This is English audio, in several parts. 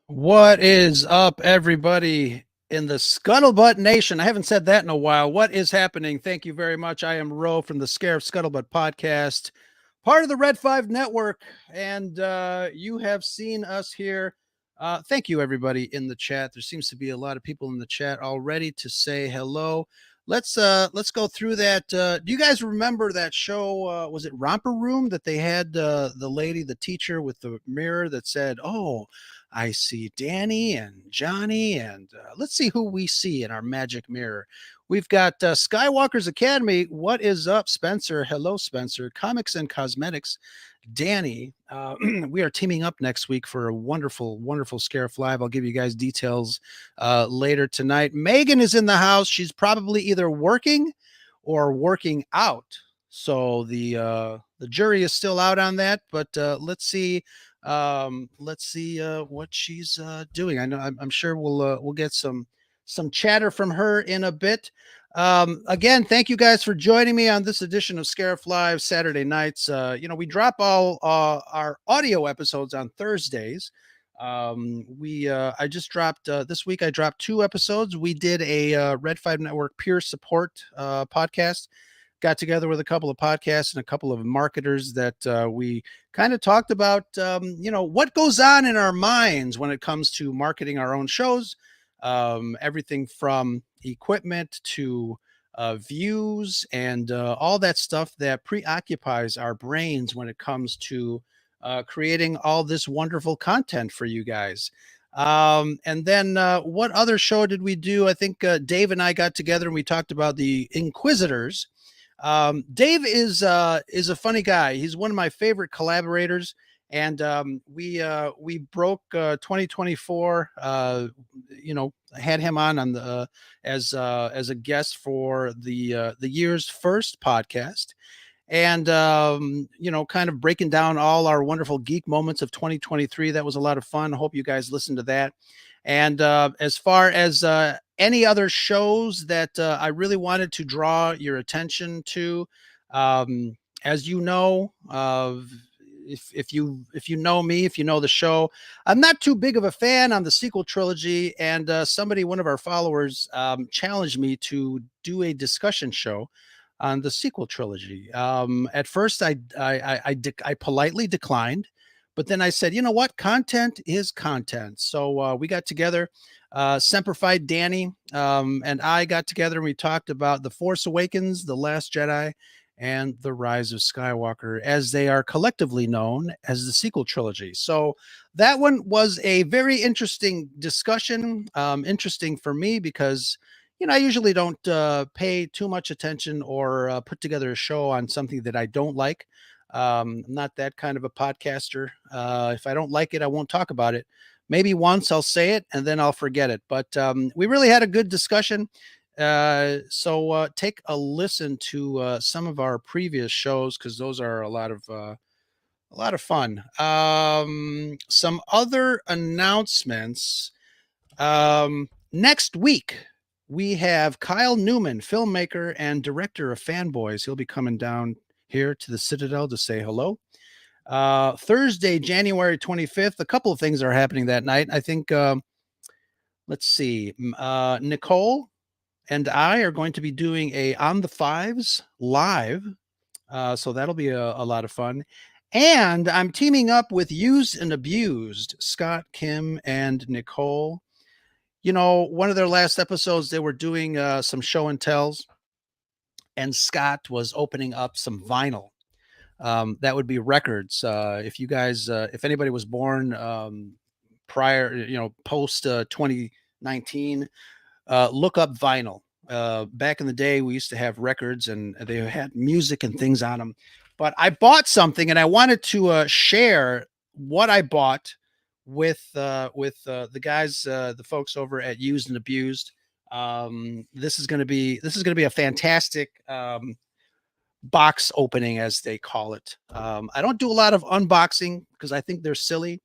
What is up, everybody in the Scuttlebutt Nation? I haven't said that in a while. What is happening? Thank you very much. I am Ro from the Scarif Scuttlebutt podcast, part of the Red 5 Network, and you have seen us here. Thank you, everybody in the chat. There seems to be a lot of people in the chat already to say hello. Let's go through that. Do you guys remember that show? Was it Romper Room that they had the lady, the teacher with the mirror that said, "Oh, I see Danny and Johnny, and let's see who we see in our magic mirror." We've got Skywalker's Academy. What is up, Spencer? Hello, Spencer. Comics and Cosmetics. Danny, we are teaming up next week for a wonderful, wonderful ScarifLive. I'll give you guys details later tonight. Megan is in the house. She's probably either working or working out. So the jury is still out on that, but let's see what she's doing. I know I'm sure we'll get some chatter from her in a bit. Again, thank you guys for joining me on this edition of Scarif Live Saturday nights. We drop all our audio episodes on Thursdays. I just dropped this week. I dropped 2 episodes. We did a Red 5 Network peer support podcast. Got together with a couple of podcasts and a couple of marketers that we kind of talked about, what goes on in our minds when it comes to marketing our own shows. Everything from equipment to views and all that stuff that preoccupies our brains when it comes to creating all this wonderful content for you guys. And then what other show did we do? I think Dave and I got together and we talked about the Inquisitors. Dave is a funny guy. He's one of my favorite collaborators, and we broke 2024. Had him on the as a guest for the year's first podcast, and kind of breaking down all our wonderful geek moments of 2023. That was a lot of fun. I hope you guys listened to that. And as far as any other shows that I really wanted to draw your attention to, as you know, if you know me, if you know the show, I'm not too big of a fan on the sequel trilogy. And one of our followers, challenged me to do a discussion show on the sequel trilogy. At first, I politely declined, but then I said, you know what? Content is content. So we got together. Semperfi Danny and I got together and we talked about The Force Awakens, The Last Jedi, and The Rise of Skywalker, as they are collectively known as the sequel trilogy. So that one was a very interesting discussion. Interesting for me because I usually don't pay too much attention or put together a show on something that I don't like. I'm not that kind of a podcaster. If I don't like it, I won't talk about it. Maybe once I'll say it and then I'll forget it. But we really had a good discussion. So take a listen to some of our previous shows because those are a lot of fun. Some other announcements. Next week, we have Kyle Newman, filmmaker and director of Fanboys. He'll be coming down here to the Citadel to say hello. Thursday, January 25th, a couple of things are happening that night. I think, let's see, Nicole and I are going to be doing a On the Fives live. So that'll be a lot of fun. And I'm teaming up with Used and Abused, Scott, Kim, and Nicole. One of their last episodes, they were doing some show and tells, and Scott was opening up some vinyl. That would be records. If you guys, if anybody was born prior, post 2019, look up vinyl. Back in the day, we used to have records and they had music and things on them. But I bought something and I wanted to share what I bought with the guys, the folks over at Used and Abused. This is going to be a fantastic box opening, as they call it. I don't do a lot of unboxing because I think they're silly.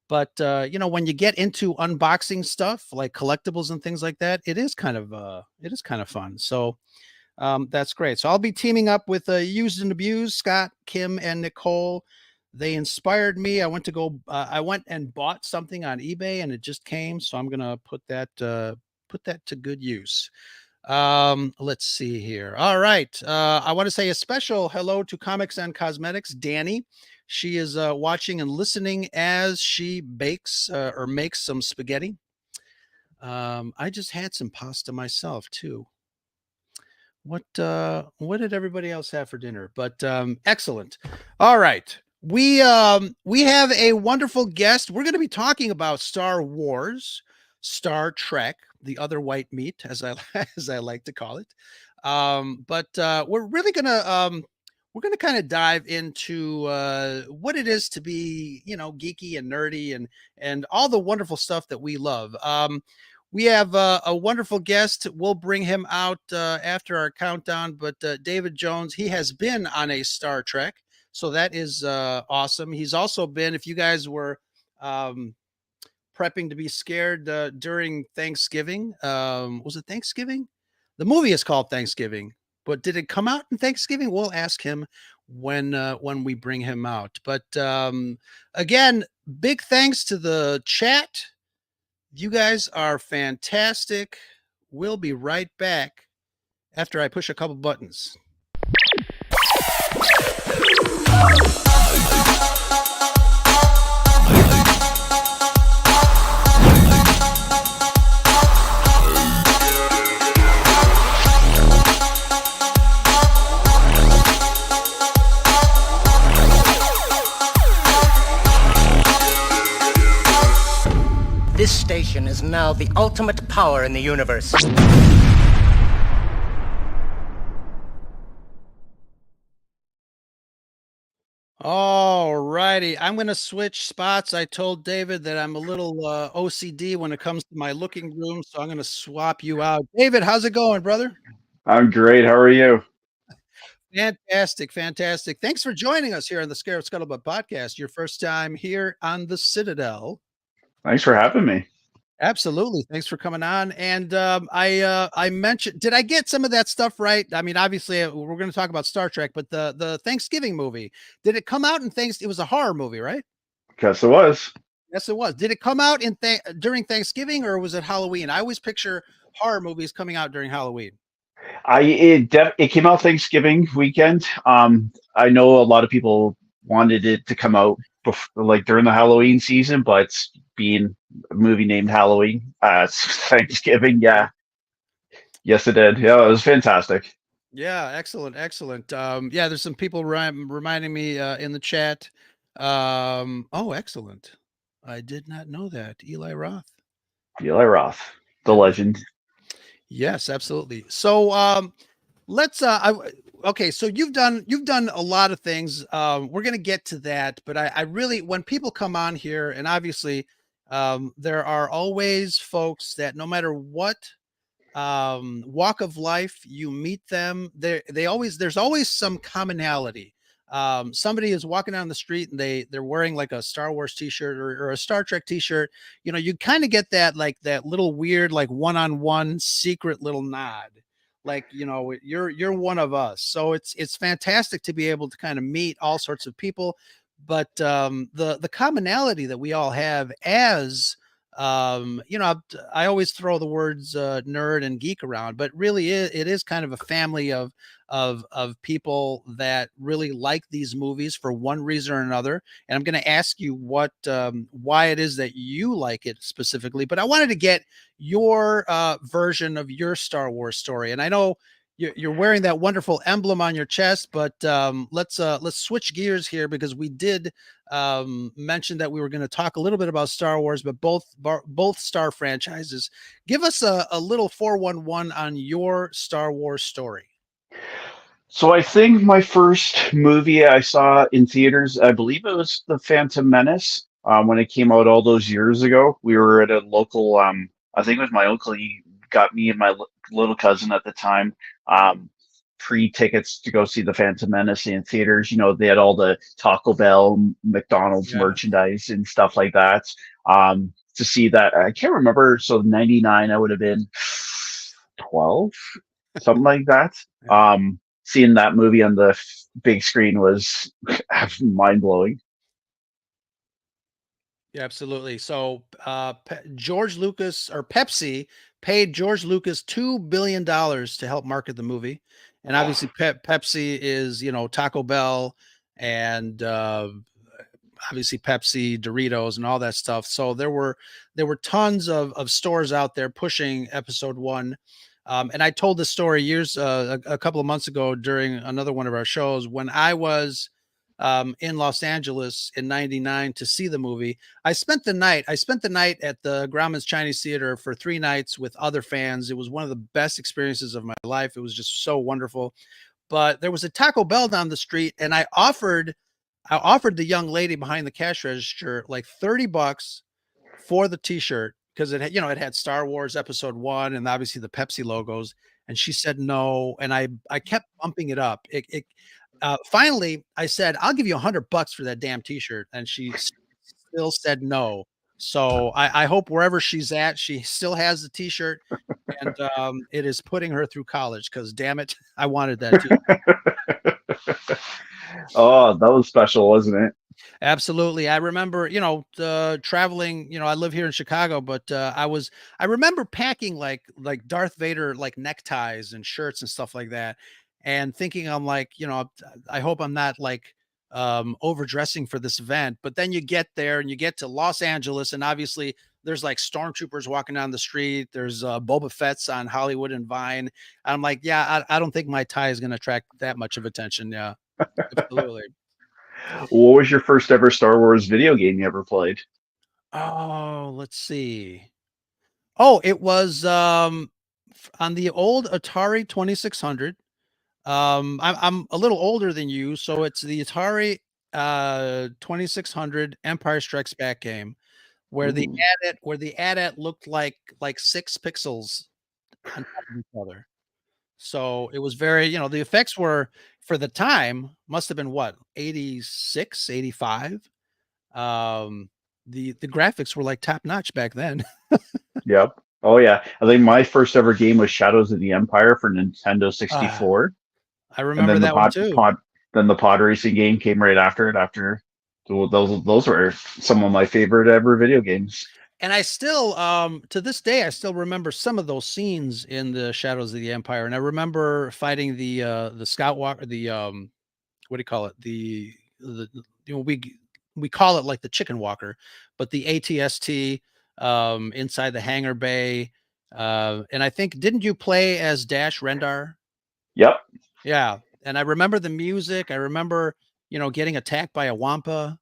But when you get into unboxing stuff like collectibles and things like that, it is kind of fun. So that's great. So I'll be teaming up with Used and Abused, Scott, Kim, and Nicole. They inspired me. I went to go. I went and bought something on eBay, and it just came. So I'm gonna put that to good use. Let's see here. All right. I want to say a special hello to Comics and Cosmetics, Danny. She is watching and listening as she bakes or makes some spaghetti. I just had some pasta myself too. What did everybody else have for dinner? But excellent. All right. We have a wonderful guest. We're going to be talking about Star Wars, Star Trek, the other white meat, as I as I like to call it. But we're really we're gonna kind of dive into what it is to be, you know, geeky and nerdy and all the wonderful stuff that we love. We have a wonderful guest. We'll bring him out after our countdown. But David Jones, he has been on a Star Trek, so that is awesome. He's also been, if you guys were um, prepping to be scared during Thanksgiving, was it Thanksgiving? The movie is called Thanksgiving, but did it come out in Thanksgiving? We'll ask him when we bring him out. But again, big thanks to the chat. You guys are fantastic. We'll be right back after I push a couple buttons. This station is now the ultimate power in the universe. All righty. I'm going to switch spots. I told David that I'm a little OCD when it comes to my looking room, so I'm going to swap you out. David, how's it going, brother? I'm great. How are you? Fantastic, fantastic. Thanks for joining us here on the Scarif Scuttlebutt podcast. Your first time here on the Citadel. Thanks for having me. Absolutely. Thanks for coming on. And I mentioned, did I get some of that stuff right? I mean, obviously we're going to talk about Star Trek, but the Thanksgiving movie, did it come out in it was a horror movie, right? Guess it was. Yes, it was. Did it come out in during Thanksgiving or was it Halloween? I always picture horror movies coming out during Halloween. It came out Thanksgiving weekend. I know a lot of people wanted it to come out like during the Halloween season, but being a movie named Halloween, Thanksgiving, yeah. Yes, it did. Yeah, it was fantastic. Yeah, excellent, excellent. Yeah, there's some people reminding me in the chat. Oh, excellent. I did not know that. Eli Roth. Eli Roth, the legend. Yes, absolutely. So let's okay, so you've done a lot of things. We're gonna get to that, but I really, when people come on here, and obviously there are always folks that no matter what walk of life you meet them, there's always some commonality. Somebody is walking down the street and they're wearing like a Star Wars t-shirt or a Star Trek t-shirt. You know, you kind of get that, like that little weird, like one-on-one secret little nod, like, you know, you're one of us. So it's fantastic to be able to kind of meet all sorts of people. But the commonality that we all have as you know, I always throw the words nerd and geek around, but really it is kind of a family of people that really like these movies for one reason or another. And I'm going to ask you what why it is that you like it specifically, but I wanted to get your version of your Star Wars story. And I know you're wearing that wonderful emblem on your chest, but let's switch gears here, because we did mention that we were going to talk a little bit about Star Wars, but both Star franchises. Give us a little 411 on your Star Wars story. So I think my first movie I saw in theaters, I believe it was The Phantom Menace, when it came out all those years ago. We were at a local, I think it was my uncle. He got me and my little cousin at the time free tickets to go see The Phantom Menace in theaters. You know, they had all the Taco Bell, McDonald's merchandise and stuff like that. To see that, I can't remember. So 99, I would have been 12, something like that. Seeing that movie on the big screen was mind blowing. Yeah, absolutely. So, George Lucas or Pepsi paid George Lucas $2 billion to help market the movie, and obviously, Pepsi is Taco Bell and obviously Pepsi, Doritos, and all that stuff. So there were tons of stores out there pushing Episode One. And I told this story years a couple of months ago during another one of our shows when I was in Los Angeles in '99 to see the movie. I spent the night at the Grauman's Chinese Theater for 3 nights with other fans. It was one of the best experiences of my life. It was just so wonderful. But there was a Taco Bell down the street, and I offered the young lady behind the cash register like $30 for the t-shirt because it had Star Wars Episode One and obviously the Pepsi logos. And she said no. And I kept bumping it up. Finally I said, I'll give you $100 for that damn t-shirt. And still said no. So I hope wherever she's at, she still has the t-shirt and it is putting her through college because damn it, I wanted that too. Oh, that was special, wasn't it? Absolutely. I remember, traveling, I live here in Chicago, but I remember packing like Darth Vader like neckties and shirts and stuff like that and thinking I'm like, I hope I'm not like overdressing for this event. But then you get there and you get to Los Angeles and obviously there's like stormtroopers walking down the street. There's Boba Fett's on Hollywood and Vine. I'm like, yeah, I don't think my tie is going to attract that much of attention. Yeah, absolutely. What was your first ever Star Wars video game you ever played? Oh, let's see. Oh, it was on the old Atari 2600. I'm a little older than you, so it's the Atari 2600 Empire Strikes Back game where the Ooh, AT-AT looked like 6 pixels on top of each other. So it was very, the effects were for the time must have been what, 86, 85. Um the graphics were like top notch back then. yep. Oh yeah. I think my first ever game was Shadows of the Empire for Nintendo Ah, 64, I and remember then that one too. the pod racing game came right after it. After those were some of my favorite ever video games. And I still, to this day, I still remember some of those scenes in the Shadows of the Empire. And I remember fighting the Scout Walker, the what do you call it? The we call it like the Chicken Walker, but the ATST inside the hangar bay. And I think didn't you play as Dash Rendar? Yep. Yeah, and I remember the music. I remember, getting attacked by a wampa,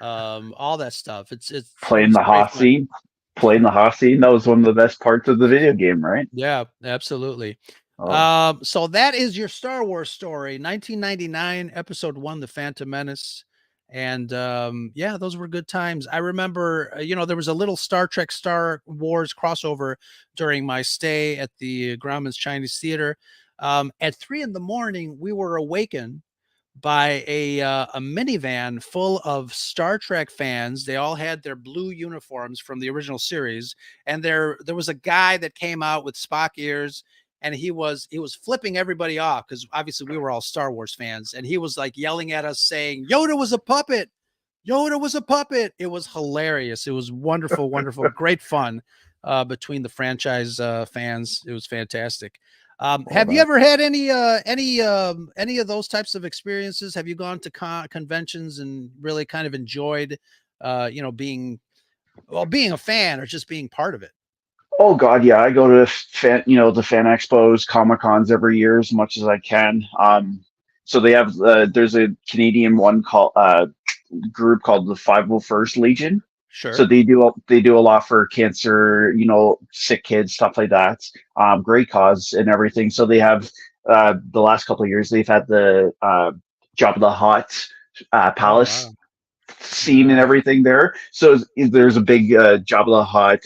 all that stuff. It Playing was the great Hoth fun. scene. Playing the Hoth scene. That was one of the best parts of the video game, right? Yeah, absolutely. Oh, So that is your Star Wars story, 1999, Episode One, The Phantom Menace, and yeah, those were good times. I remember, there was a little Star Trek Star Wars crossover during my stay at the Grauman's Chinese Theater. At 3 in the morning, we were awakened by a minivan full of Star Trek fans. They all had their blue uniforms from the original series, and there was a guy that came out with Spock ears, and he was flipping everybody off because obviously we were all Star Wars fans, and he was like yelling at us saying, "Yoda was a puppet." Yoda was a puppet. It was hilarious. It was wonderful, wonderful, great fun between the franchise fans. It was fantastic. all Have you that. ever had any of those types of experiences? Have you gone to conventions and really kind of enjoyed, being a fan or just being part of it? Oh God, yeah. I go to the fan expos, Comic Cons every year as much as I can. So they have there's a Canadian one called group called the 501st Legion. So Sure. they do a lot for cancer, sick kids, stuff like that. Great cause and everything. So they have the last couple of years they've had the Jabba the Hutt Oh palace wow. scene and Nice. everything there. So there's a big Jabba the Hutt.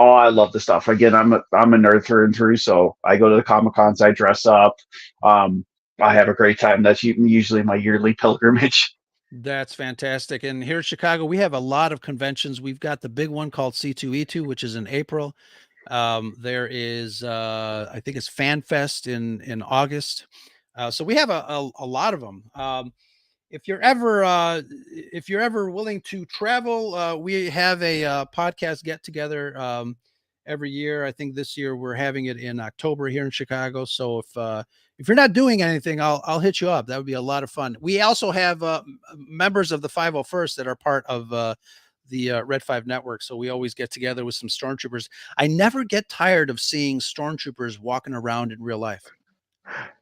Oh, I love the stuff. Again, I'm a nerd through and through, so I go to the Comic Cons, I dress up. Um, I have a great time. That's usually my yearly pilgrimage. That's fantastic. And here in Chicago, we have a lot of conventions. We've got the big one called C2E2, which is in April. There is, I think it's Fan Fest in August. So we have a lot of them. if you're ever willing to travel, we have a podcast get together every year. I think this year we're having it in October here in Chicago. So if you're not doing anything, I'll hit you up. That would be a lot of fun. We also have members of the 501st that are part of the Red 5 network. So we always get together with some stormtroopers. I never get tired of seeing stormtroopers walking around in real life.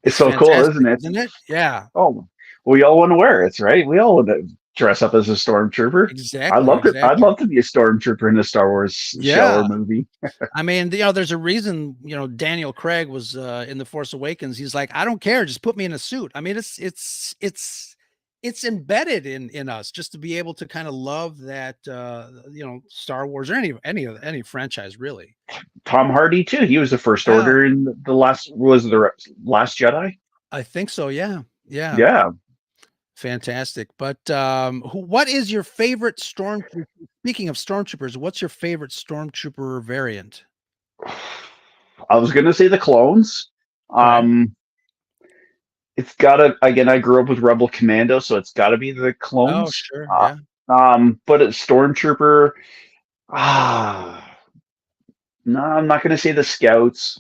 It's so cool, isn't it? Isn't it? Yeah. Oh, we all want to wear it, right? We all want to dress up as a stormtrooper. Exactly. I'd love to be a stormtrooper in a Star Wars show or movie. I mean, there's a reason, Daniel Craig was in The Force Awakens. He's like, I don't care, just put me in a suit. I mean, it's embedded in us just to be able to kind of love that Star Wars or any franchise really. Tom Hardy too. He was the First Order in the Last Jedi. I think so. Yeah. Fantastic. But what is your favorite stormtrooper? Speaking of stormtroopers, what's your favorite stormtrooper variant? I was gonna say the clones. It's gotta, again, I grew up with Rebel Commando, so it's gotta be the clones. Oh, sure. But it's Stormtrooper. No, I'm not gonna say the Scouts.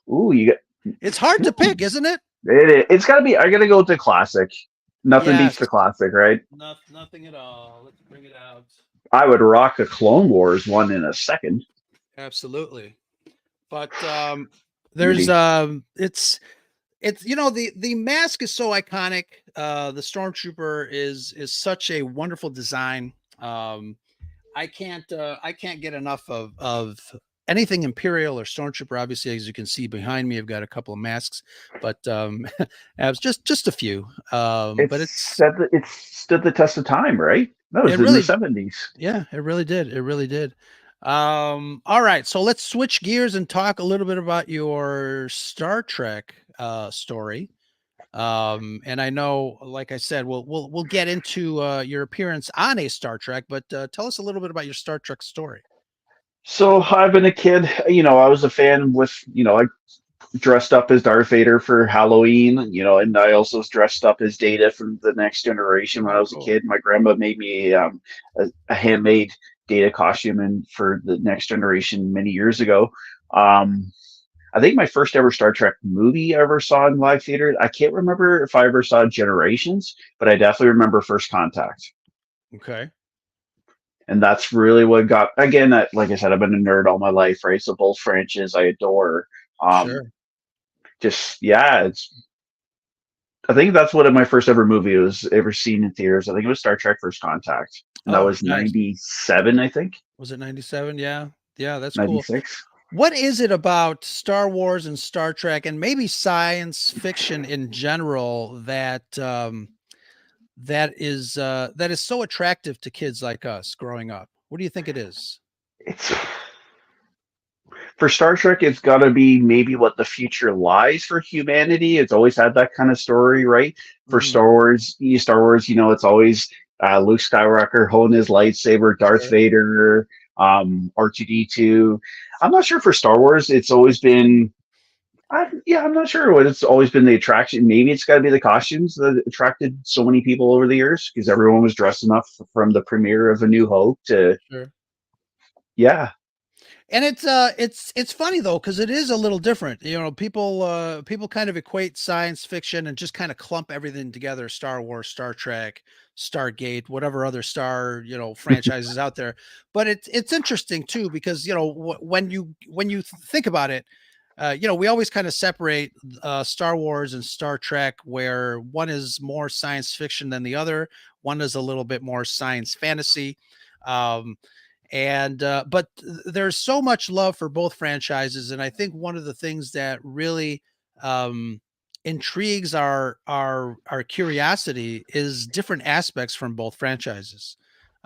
Ooh, it's hard to pick, isn't it? It's gotta be, I gotta go with the classic. Nothing beats the classic, right? Nothing at all. Let's bring it out. I would rock a Clone Wars one in a second. Absolutely. But there's it's the mask is so iconic. The Stormtrooper is such a wonderful design. I can't get enough of anything Imperial or Stormtrooper. Obviously, as you can see behind me, I've got a couple of masks, but it's just a few. But it stood the test of time, right? That was in the 70s. Yeah, it really did. It really did. All right, so let's switch gears and talk a little bit about your Star Trek story. And I know, like I said, we'll get into your appearance on a Star Trek, but tell us a little bit about your Star Trek story. So I've been a kid, I was a fan with, I dressed up as Darth Vader for Halloween, and I also was dressed up as Data from The Next Generation when I was a kid. My grandma made me a handmade Data costume and for The Next Generation many years ago. I think my first ever Star Trek movie I ever saw in live theater, I can't remember if I ever saw Generations, but I definitely remember First Contact. Okay. And that's really what got, again, like I said, I've been a nerd all my life, right? So both franchises I adore. Sure. I think that's what my first ever movie was ever seen in theaters. I think it was Star Trek First Contact. And that was nice. 97, I think. Was it 97? Yeah. Yeah, that's 96. Cool. What is it about Star Wars and Star Trek and maybe science fiction in general that is so attractive to kids like us growing up? What do you think it is? For Star Trek, it's got to be maybe what the future lies for humanity. It's always had that kind of story, right? For Star Wars, it's always Luke Skywalker holding his lightsaber, Darth Vader, R2D2. I'm not sure for Star Wars. It's always been, I'm not sure what it's always been the attraction. Maybe it's got to be the costumes that attracted so many people over the years because everyone was dressed enough from the premiere of A New Hope to, yeah. And it's funny though because it is a little different. People kind of equate science fiction and just kind of clump everything together: Star Wars, Star Trek, Stargate, whatever other star franchises out there. But it's interesting too because when you think about it, we always kind of separate Star Wars and Star Trek, where one is more science fiction than the other. One is a little bit more science fantasy. But there's so much love for both franchises. And I think one of the things that really intrigues our curiosity is different aspects from both franchises.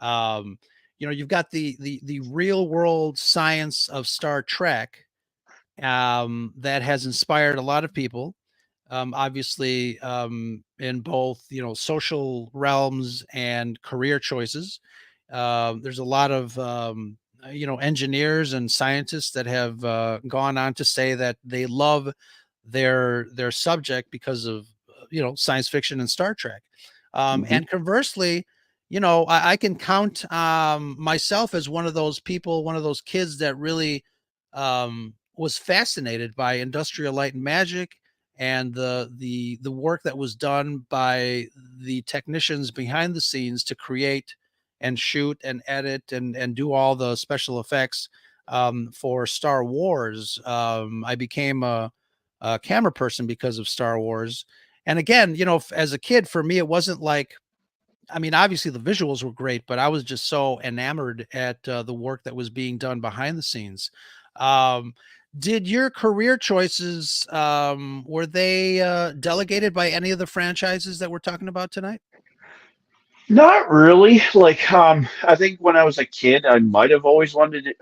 You've got the real world science of Star Trek that has inspired a lot of people. Obviously, in both, social realms and career choices. There's a lot of, engineers and scientists that have gone on to say that they love their subject because of, science fiction and Star Trek. Mhm. And conversely, I can count myself as one of those people, one of those kids that really was fascinated by Industrial Light and Magic and the work that was done by the technicians behind the scenes to create and shoot and edit and do all the special effects for Star Wars. I became a camera person because of Star Wars. And again, as a kid, for me, it wasn't like, I mean, obviously the visuals were great, but I was just so enamored at the work that was being done behind the scenes. Um, did your career choices were they delegated by any of the franchises that we're talking about tonight? Not really. Like, I think when I was a kid, I might have always wanted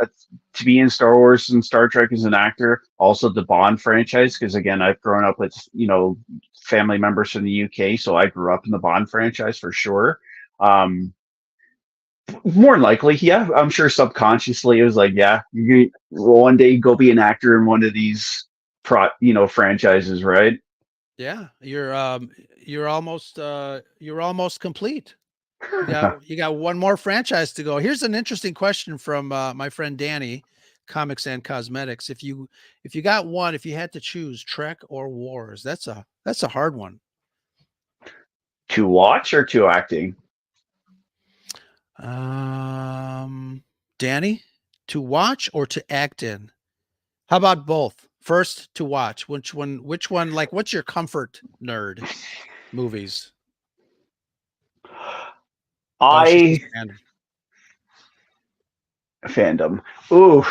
to be in Star Wars and Star Trek as an actor. Also, the Bond franchise, because again, I've grown up with family members from the UK, so I grew up in the Bond franchise for sure. Um, More than likely, yeah, I'm sure subconsciously it was like, yeah, you one day go be an actor in one of these franchises, right? Yeah, you're almost complete. You got one more franchise to go. Here's an interesting question from my friend Danny, Comics and Cosmetics. If you got one, if you had to choose Trek or Wars, that's a hard one. To watch or to acting? Um, Danny, to watch or to act in? How about both? First, to watch. Which one, like, what's your comfort nerd movies? Oh, she says I random. Fandom. Ooh,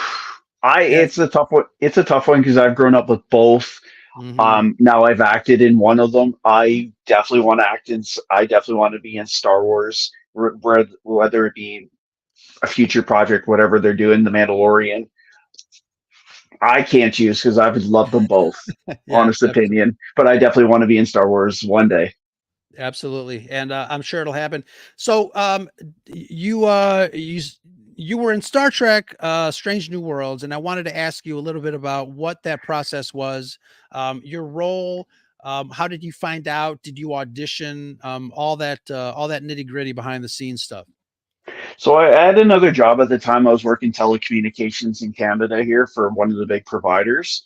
Yeah. it's a tough one. It's a tough one because I've grown up with both. Hmm. Now I've acted in one of them. I definitely want to act in. I definitely want to be in Star Wars, whether it be a future project, whatever they're doing, The Mandalorian. I can't choose because I would love them both. Yeah, Honest opinion, but I definitely want to be in Star Wars one day. absolutely. And I'm sure it'll happen. So you were in Star Trek Strange New Worlds, and I wanted to ask you a little bit about what that process was, your role. How did you find out? Did you audition? All that nitty-gritty behind the scenes stuff. So I had another job at the time. I was working telecommunications in Canada here for one of the big providers.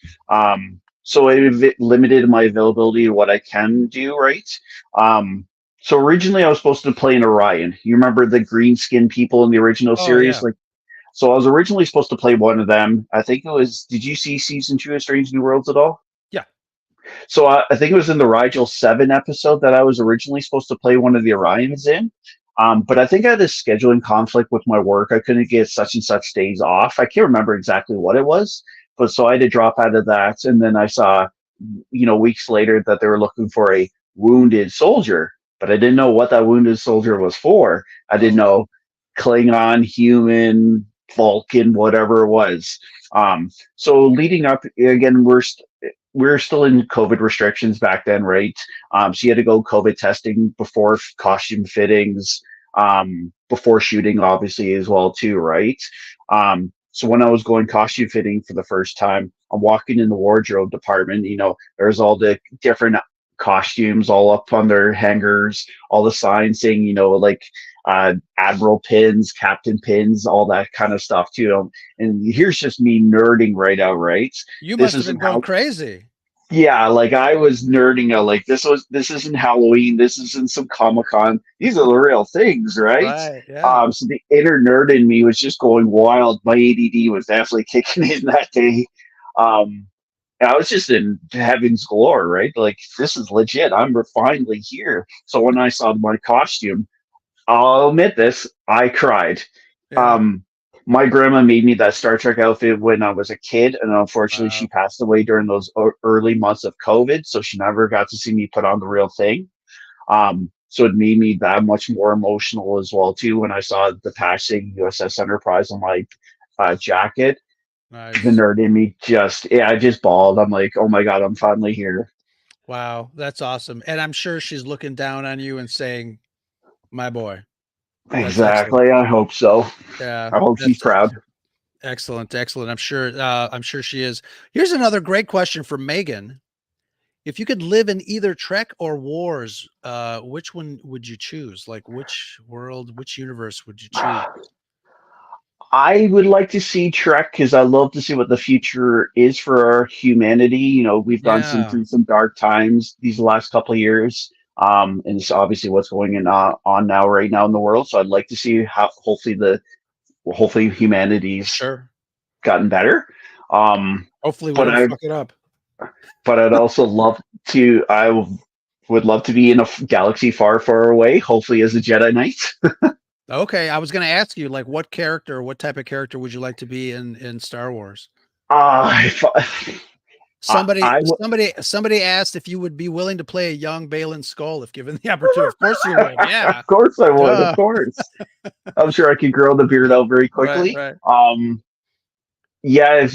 So it limited my availability to what I can do, right? So originally I was supposed to play an Orion. You remember the green skin people in the original Oh series? yeah. Like, so I was originally supposed to play one of them. I think it was, did you see season two of Strange New Worlds at all? Yeah. So I think it was in the Rigel 7 episode that I was originally supposed to play one of the Orions in. But I think I had a scheduling conflict with my work. I couldn't get such and such days off. I can't remember exactly what it was, but so I had to drop out of that. And then I saw, weeks later that they were looking for a wounded soldier, but I didn't know what that wounded soldier was for. I didn't Oh. know Klingon, human, Vulcan, whatever it was. So leading up again, we're still in COVID restrictions back then, right? So you had to go COVID testing before costume fittings, before shooting, obviously as well too, right? So when I was going costume fitting for the first time, I'm walking in the wardrobe department. There's all the different costumes all up on their hangers, all the signs saying, like admiral pins, captain pins, all that kind of stuff too. And here's just me nerding right out, right? You This must have been isn't going how crazy. Yeah, like I was nerding out. Like this isn't Halloween. This isn't some Comic Con. These are the real things, right? Right. Yeah. So the inner nerd in me was just going wild. My ADD was definitely kicking in that day. Um, and I was just in heaven's galore, right? Like this is legit. I'm finally here. So when I saw my costume, I'll admit this, I cried. Yeah. Um, my grandma made me that Star Trek outfit when I was a kid, and unfortunately, she Wow. passed away during those early months of COVID, so she never got to see me put on the real thing. So it made me that much more emotional as well too when I saw the passing USS Enterprise on my jacket. The Nice. nerd in me I just bawled. I'm like, oh my god, I'm finally here. Wow. That's awesome. And I'm sure she's looking down on you and saying, "My boy." That's excellent. Exactly. I hope so. Yeah. I hope she's That's proud. excellent. Excellent. I'm sure she is. Here's another great question from Megan. If you could live in either Trek or Wars, which one would you choose? Like which world, which universe would you choose? I would like to see Trek because I love to see what the future is for our humanity. You know, we've gone Yeah, through some dark times these last couple of years, and it's obviously what's going on now, right now in the world. So I'd like to see how hopefully humanity's sure. gotten better. Um, Hopefully we but don't I fuck it up. but I'd also love to. Would love to be in a galaxy far, far away. Hopefully, as a Jedi Knight. Okay, I was going to ask you, like, what type of character would you like to be in Star Wars? If Somebody, I somebody asked if you would be willing to play a young Balin Skull if given the opportunity. Of course you would. Yeah. of course I would. Of Duh. course, I'm sure I could grow the beard out very Right, quickly. right. Yeah, if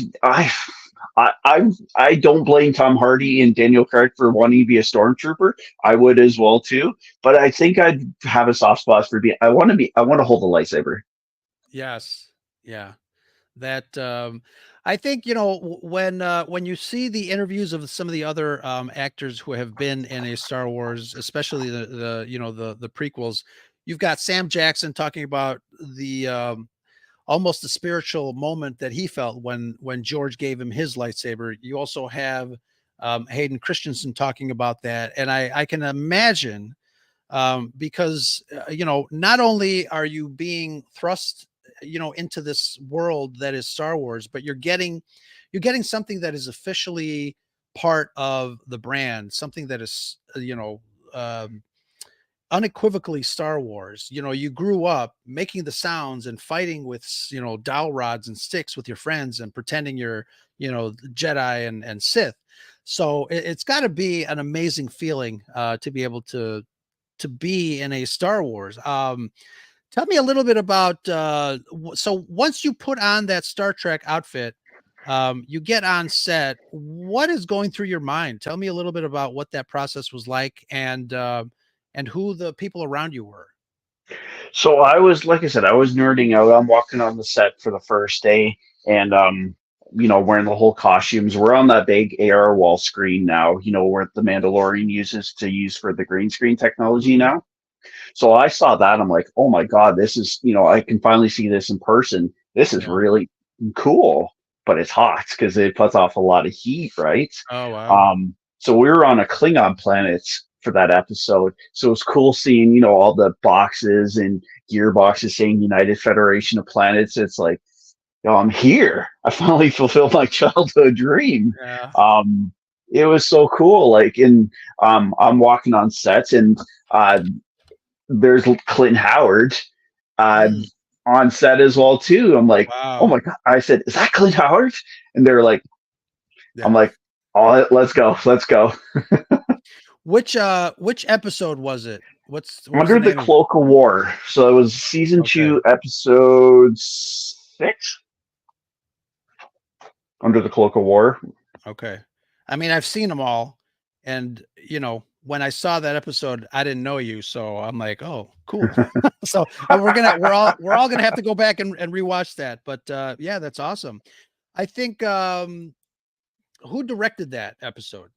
I don't blame Tom Hardy and Daniel Craig for wanting to be a stormtrooper. I would as well too. But I think I'd have a soft spot for being. I want to hold a lightsaber. Yes. Yeah. That I think when you see the interviews of some of the other actors who have been in a Star Wars, especially the prequels, you've got Sam Jackson talking about the almost the spiritual moment that he felt when George gave him his lightsaber. You also have Hayden Christensen talking about that, and I can imagine because not only are you being thrust into this world that is Star Wars, but you're getting something that is officially part of the brand, something that is unequivocally Star Wars. You grew up making the sounds and fighting with dowel rods and sticks with your friends and pretending you're Jedi and Sith. So it's got to be an amazing feeling to be able to be in a Star Wars. Tell me a little bit about so once you put on that Star Trek outfit, you get on set. What is going through your mind? Tell me a little bit about what that process was like and who the people around you were. So like I said, I was nerding out. I'm walking on the set for the first day, and wearing the whole costumes. We're on that big AR wall screen now. Where the Mandalorian use for the green screen technology Mhm. now. So I saw that. I'm like, oh my god, this is I can finally see this in person. This is Yeah. really cool, but it's hot because it puts off a lot of heat, right? Oh wow. So we were on a Klingon planet for that episode. So it was cool seeing, all the boxes and gearboxes saying United Federation of Planets. It's like, I'm here. I finally fulfilled my childhood dream. Yeah. Um, it was so cool. Like, I'm walking on sets, and there's Clint Howard uh, Mm, on set as well too. I'm like, oh wow. my god! I said, is that Clint Howard? And they're like, I'm Yeah. like, oh, let's go, let's go. Which episode was it? What was the Under the name of it? Cloak of War. So it was season Okay. 2, episode 6. Under the Cloak of War. Okay. I mean, I've seen them all, and when I saw that episode, I didn't know you, so I'm like, oh, cool. So we're all gonna have to go back and rewatch that. But yeah, that's awesome. I think who directed that episode?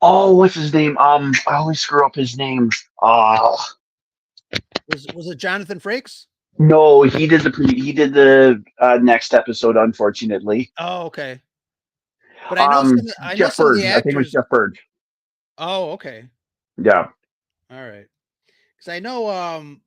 Oh, what's his name? I always screw up his name. Uh Was it Jonathan Frakes? no, he did the next episode, unfortunately. Oh, okay. But I know Jeff some of Bird. the I think it was actors. Jeff Bird. Oh, okay. Yeah. All right. Because I know on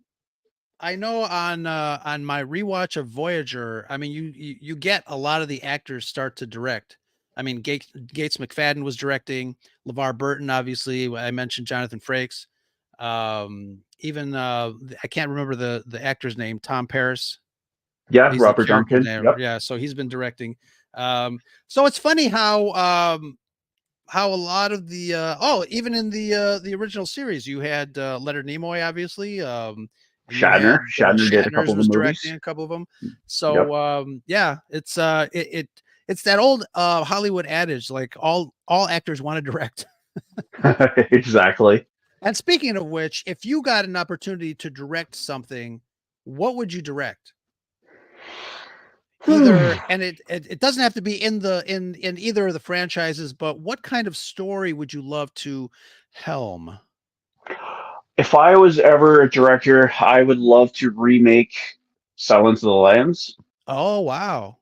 my rewatch of Voyager, I mean you get a lot of the actors start to direct. I mean Gates McFadden was directing, LeVar Burton, obviously. I mentioned Jonathan Frakes. Even I can't remember the actor's name, Tom Paris. Yeah, He's the Robert character Duncan. name. Yep. Yeah, so he's been directing. So it's funny how a lot of the even in the original series you had Leonard Nimoy, obviously, and you had Shatner did a couple Shatner's of the was directing movies. a couple of them. Yep. So yeah, it's that old Hollywood adage, like all actors want to direct. Exactly. And speaking of which, if you got an opportunity to direct something, what would you direct? either, and it doesn't have to be in either of the franchises, but what kind of story would you love to helm? If I was ever a director, I would love to remake Silence of the Lambs, Oh wow.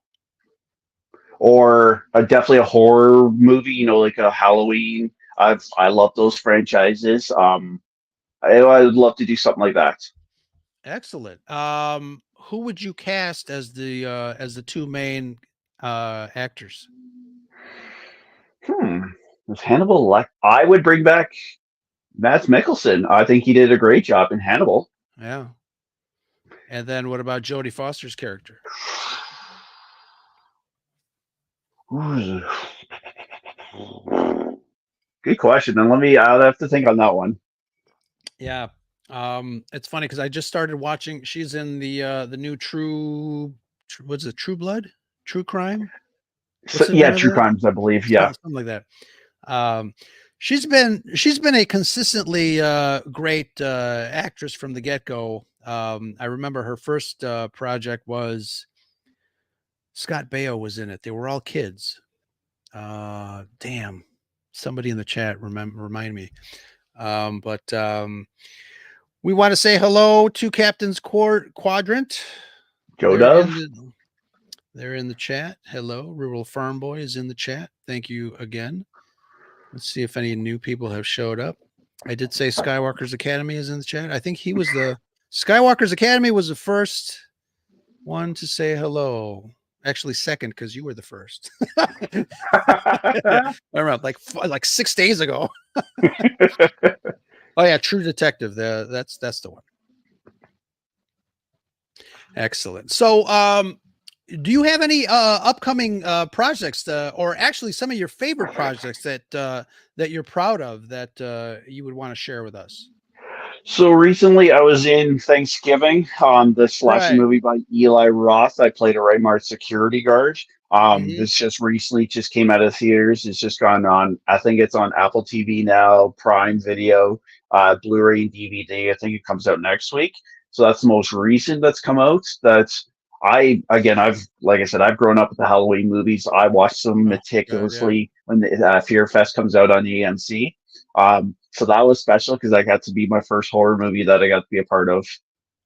or definitely a horror movie. You know, like a Halloween. I love those franchises. I would love to do something like that. Excellent. Who would you cast as the two main actors? Hmm. If Hannibal, I would bring back Mads Mikkelsen. I think he did a great job in Hannibal. Yeah. And then what about Jodie Foster's character? Ooh. Good question. And I'll have to think on that one. Yeah. It's funny because I just started watching. She's in the new what's it, True Blood? True Crime? So, What's the yeah, name of True that? Crimes, I believe. Yeah. Something like that. Um, she's been a consistently great actress from the get-go. I remember her first project was Scott Baio was in it. They were all kids. Damn. Somebody in the chat remind me. But we want to say hello to Captain's Quadrant. Joe They're Dove. in the they're in the chat. Hello, Rural Farm Boy is in the chat. Thank you again. Let's see if any new people have showed up. I did say Skywalker's Academy is in the chat. I think he was Skywalker's Academy was the first one to say hello. Actually, second because you were the first. I remember like 6 days ago. Oh yeah, True Detective. That's the one. Excellent. So, do you have any upcoming projects, or actually some of your favorite projects that you're proud of that you would want to share with us? So recently, I was in Thanksgiving on the slasher Right. movie by Eli Roth. I played a Raymart security guard. Hmm. This just recently just came out of theaters. It's just gone on. I think it's on Apple TV now, Prime Video, Blu-ray and DVD. I think it comes out next week. So that's the most recent that's come out. That's I've like I said, I've grown up with the Halloween movies. I watch them Oh God, yeah. meticulously when the Fear Fest comes out on AMC. So that was special because I got to be my first horror movie that I got to be a part of.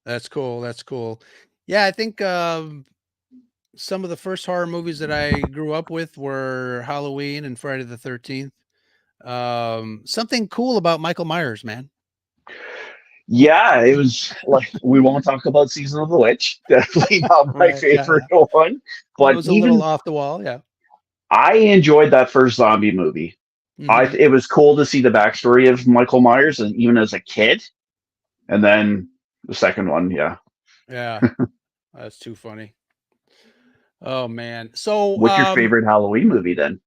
That's cool. That's cool. Yeah, I think some of the first horror movies that I grew up with were Halloween and Friday the 13th. Something cool about Michael Myers, man. Yeah, it was like we won't talk about Season of the Witch. Definitely not my Right. Yeah, favorite yeah. one. It But was a little even off the wall. Yeah. I enjoyed that first zombie movie. Hmm. It was cool to see the backstory of Michael Myers, and even as a kid. And then the second one, yeah. Yeah. That's too funny. Oh man. So What's your favorite Halloween movie then?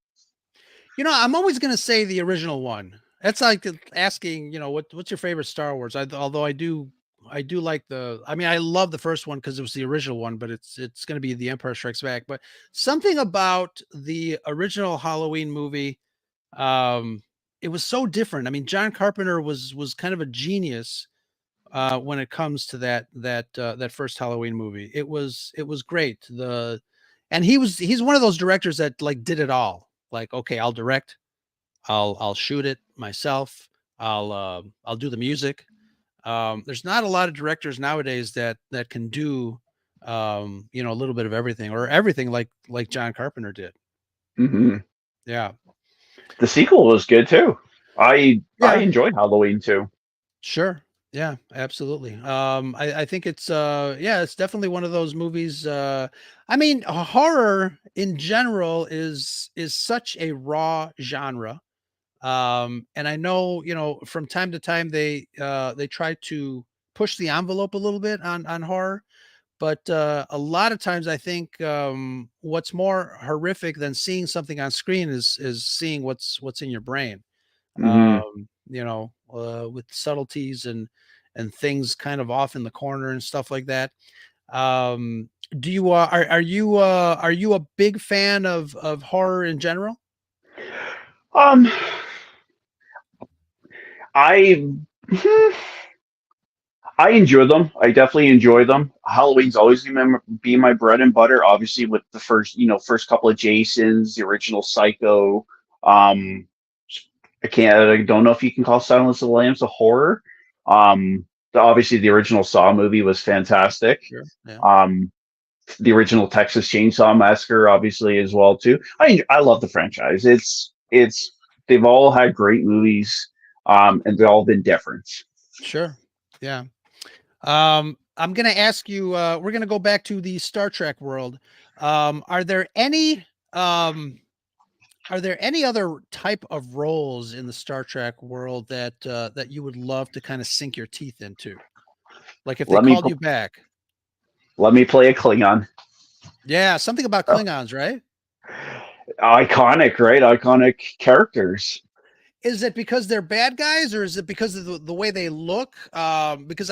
I'm always gonna say the original one. That's like asking, what's your favorite Star Wars? Although I do like I love the first one because it was the original one, but it's gonna be The Empire Strikes Back. But something about the original Halloween movie, um, it was so different. I mean, John Carpenter was kind of a genius when it comes to that first Halloween movie. It was great. And he's one of those directors that like did it all. Like, okay, I'll direct, I'll shoot it myself, I'll do the music. There's not a lot of directors nowadays that can do a little bit of everything or everything like John Carpenter did. Hmm. Yeah. The sequel was good too. I Yeah. enjoyed Halloween too. Sure. Yeah, absolutely. I think it's definitely one of those movies. Horror in general is such a raw genre. And I know, from time to time they try to push the envelope a little bit on horror, but a lot of times I think what's more horrific than seeing something on screen is seeing what's in your brain. Hmm. With subtleties and things kind of off in the corner and stuff like that. Do you are you a big fan of horror in general? Um, I I enjoy them. I definitely enjoy them. Halloween's always gonna be my bread and butter. Obviously, with the first couple of Jasons, the original Psycho. Um, I don't know if you can call Silence of the Lambs a horror. Obviously, the original Saw movie was fantastic. Sure. Yeah. Um, the original Texas Chainsaw Massacre, obviously, as well too. I love the franchise. It's they've all had great movies, and they've all been different. Sure. Yeah. I'm going to ask you, we're going to go back to the Star Trek world. Are there any, other type of roles in the Star Trek world that you would love to kind of sink your teeth into? Like if they Let me called you back. let me play a Klingon. Yeah, something about Oh, Klingons, right? iconic, right? Iconic characters. Is it because they're bad guys, or is it because of the way they look? Because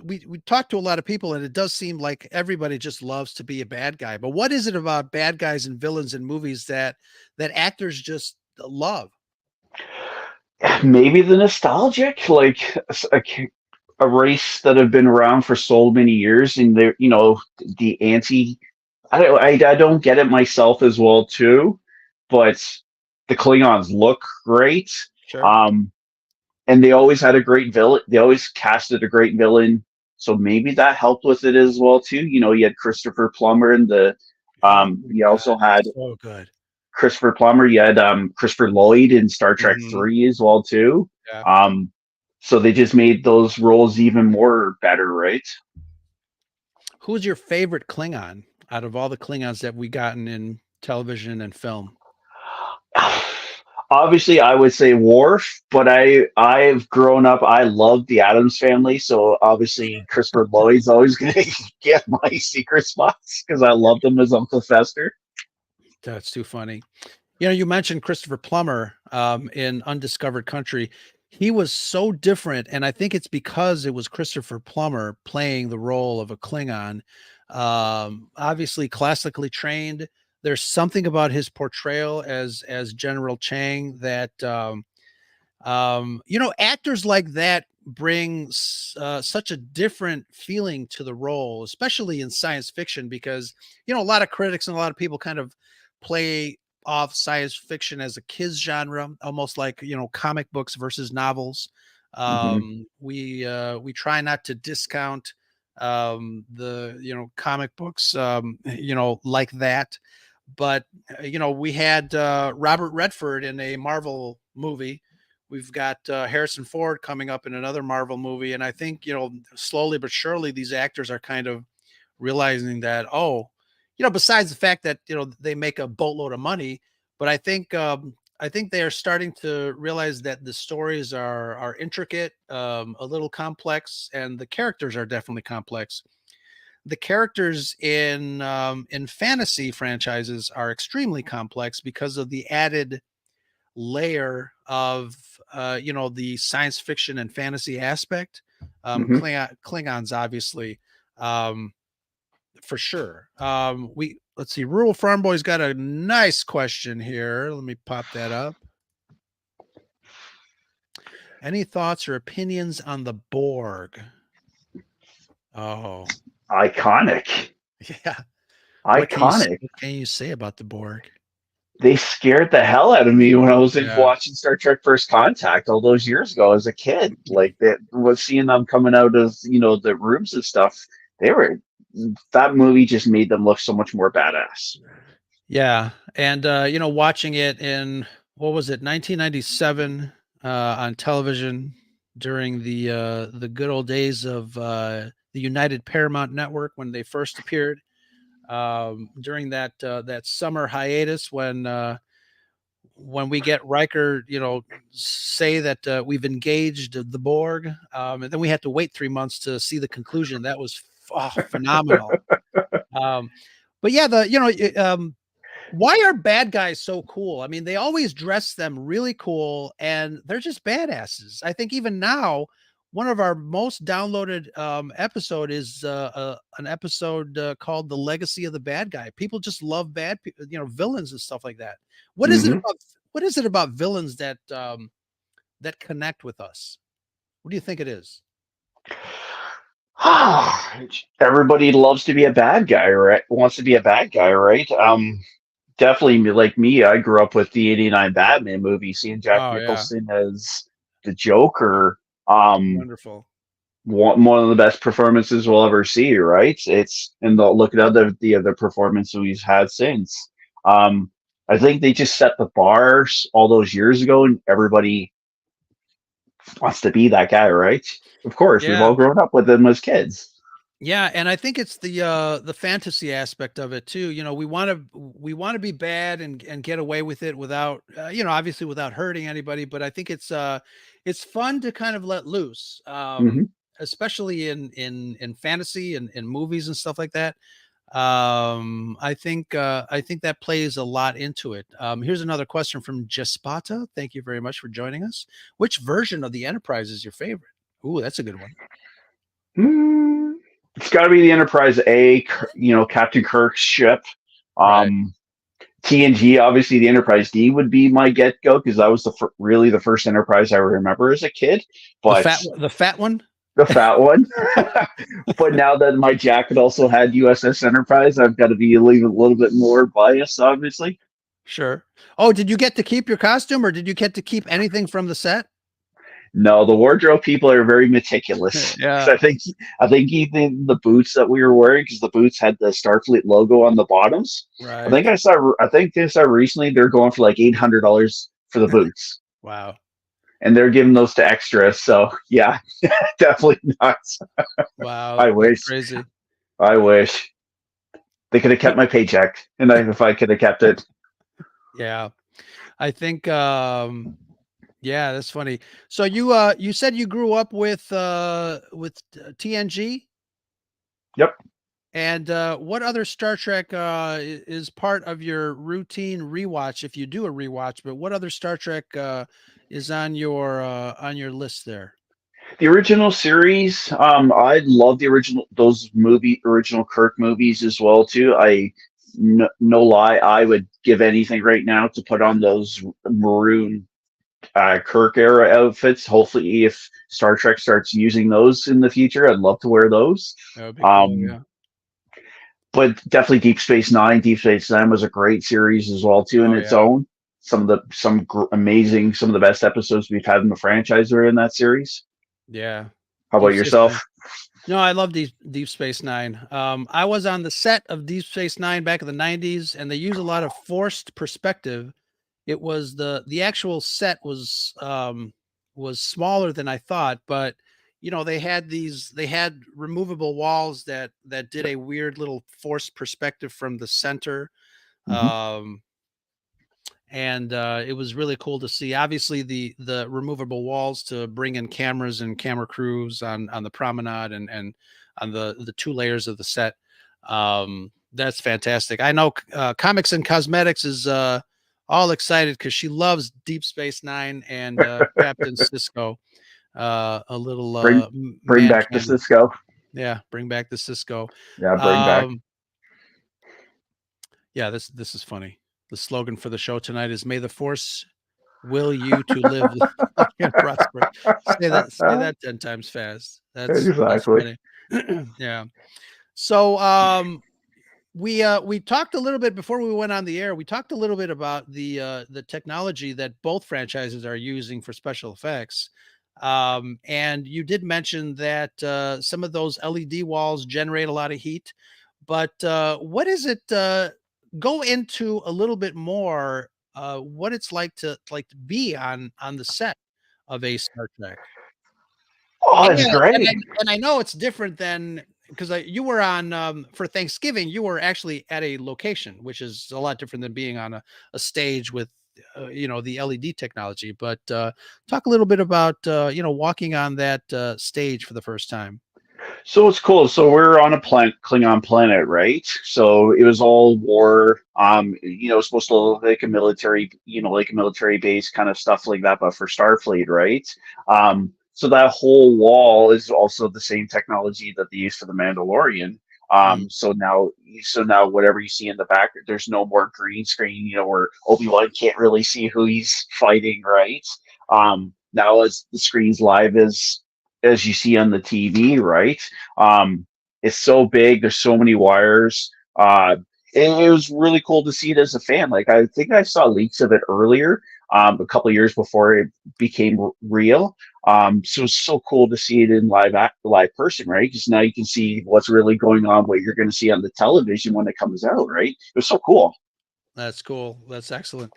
we talk to a lot of people, and it does seem like everybody just loves to be a bad guy. But what is it about bad guys and villains in movies that actors just love? Maybe the nostalgic, like a race that have been around for so many years, and they're the anti. I don't get it myself as well too, but the Klingons look great. Sure. Um, and they always had a great villain. They always casted a great villain, so maybe that helped with it as well too. You had Christopher Plummer and the Oh you God, also had so good. Christopher Plummer. You had Christopher Lloyd in Star Trek Mhm. 3 as well too. Yeah. Um, so they just made those roles even more better, right? Who's your favorite Klingon out of all the Klingons that we gotten in television and film? Obviously, I would say Worf, but I've grown up. I love the Adams family, so obviously Christopher Lloyd's always going to get my secret spots because I love them as Uncle Fester. That's too funny. You mentioned Christopher Plummer in Undiscovered Country. He was so different, and I think it's because it was Christopher Plummer playing the role of a Klingon. Obviously, classically trained. There's something about his portrayal as General Chang that actors like that bring such a different feeling to the role, especially in science fiction, because a lot of critics and a lot of people kind of play off science fiction as a kids genre, almost like comic books versus novels. Hmm. We try not to discount the comic books like that, but we had Robert Redford in a Marvel movie. We've got Harrison Ford coming up in another Marvel movie, and I think slowly but surely these actors are kind of realizing that, oh, besides the fact that they make a boatload of money, but I think they are starting to realize that the stories are intricate, a little complex, and the characters are definitely complex. The characters in fantasy franchises are extremely complex because of the added layer of the science fiction and fantasy aspect. Hmm. Klingons obviously, um, for sure. We Let's see. Rural Farm Boy's got a nice question here. Let me pop that up. Any thoughts or opinions on the Borg? Oh, Iconic, yeah. iconic. What can you say about the Borg? They scared the hell out of me when I was Yeah. watching Star Trek First Contact all those years ago as a kid. Like that was seeing them coming out of the rooms and stuff. They were that movie just made them look so much more badass. Yeah, and watching it in, what was it, 1997, on television during the good old days of the United Paramount Network when they first appeared, during that summer hiatus when we get Riker, say that we've engaged the Borg, and then we had to wait 3 months to see the conclusion. That was phenomenal. Um, but yeah, why are bad guys so cool? I mean, they always dress them really cool, and they're just badasses. I think even now, one of our most downloaded episode is an episode called "The Legacy of the Bad Guy." People just love villains and stuff like that. What is it Hmm. about? What is it about villains that connect with us? What do you think it is? Everybody loves to be a bad guy, right? Wants to be a bad guy, right? Definitely like me, I grew up with the '89 Batman movie, seeing Jack Oh yeah, Nicholson as the Joker. Um, wonderful. one of the best performances we'll ever see, right? It's and look at the other performance we've had since. Um, I think they just set the bars all those years ago, and everybody wants to be that guy, right? Of course, we've Yeah. all grown up with them as kids. Yeah, and I think it's the fantasy aspect of it too. You know, we want to be bad and get away with it without obviously without hurting anybody, but I think it's fun to kind of let loose. Hmm. Especially in fantasy and in movies and stuff like that. I think that plays a lot into it. Here's another question from Jespata. Thank you very much for joining us. Which version of the Enterprise is your favorite? Ooh, that's a good one. Mm, it's got to be the Enterprise A, Captain Kirk's ship. Right. Um, TNG, obviously, the Enterprise D would be my get go because that was really the first Enterprise I remember as a kid. But The fat one? the fat one. But now that my jacket also had USS Enterprise, I've got to be a little bit more biased, obviously. Sure. Oh, did you get to keep your costume or did you get to keep anything from the set? No, the wardrobe people are very meticulous. 'Cause Yeah, I think even the boots that we were wearing, because the boots had the Starfleet logo on the bottoms. right. I think I saw recently they're going for like $800 for the boots, Wow. and they're giving those to extras. So yeah, definitely not. Wow. I That's wish. crazy. I wish they could have kept Y- my paycheck, and if I could have kept it. Yeah. I think yeah, that's funny. So you said you grew up with TNG, Yep. and what other Star Trek is part of your routine rewatch if you do a rewatch, but what other Star Trek is on your list there? The original series, I love the original Kirk movies as well too. No lie, I would give anything right now to put on those maroon Kirk era outfits. Hopefully, if Star Trek starts using those in the future, I'd love to wear those. That would be cool, Um, yeah. but definitely Deep Space Nine. Deep Space Nine was a great series as well too in Oh its yeah. own. Amazing, some of the best episodes we've had in the franchise are in that series. Yeah. How about Deep Space Nine. yourself? No, I love Deep Space Nine. I was on the set of Deep Space Nine back in the '90s, and they use a lot of forced perspective. It was the actual set was smaller than I thought, but they had removable walls that did a weird little forced perspective from the center. Hmm. Um, and it was really cool to see. Obviously, the removable walls to bring in cameras and camera crews on the promenade and on the two layers of the set. That's fantastic. I know Comics and Cosmetics is all excited because she loves Deep Space Nine and Captain Cisco. A little Bring bring man back the candy. Cisco. Yeah, bring back the Cisco. Yeah, bring back. Um, yeah, this is funny. The slogan for the show tonight is "May the Force will you to live long and prosper." Say that 10 times fast. That's Exactly. funny. Yeah. So, we talked a little bit before we went on the air. We talked a little bit about the technology that both franchises are using for special effects. And you did mention that some of those LED walls generate a lot of heat, but what is it? Go into a little bit more what it's like to be on the set of a Star Trek. Oh, And it's yeah, great. and I know it's different than because you were on for Thanksgiving, you were actually at a location, which is a lot different than being on a stage with the LED technology. But talk a little bit about walking on that stage for the first time. So it's cool. So we're on a Klingon planet, right? So it was all war. It's supposed to look like a military, like a military base kind of stuff like that, but for Starfleet, right? So that whole wall is also the same technology that they use for the Mandalorian. Mm, So now whatever you see in the back, there's no more green screen, where Obi-Wan can't really see who he's fighting, right? Now as the screen's live as as you see on the TV, right? It's so big. There's so many wires. It was really cool to see it as a fan. Like I think I saw leaks of it earlier, a couple of years before it became real. So it's so cool to see it in live person, right? Because now you can see what's really going on, what you're going to see on the television when it comes out, right? It was so cool. That's cool. That's excellent.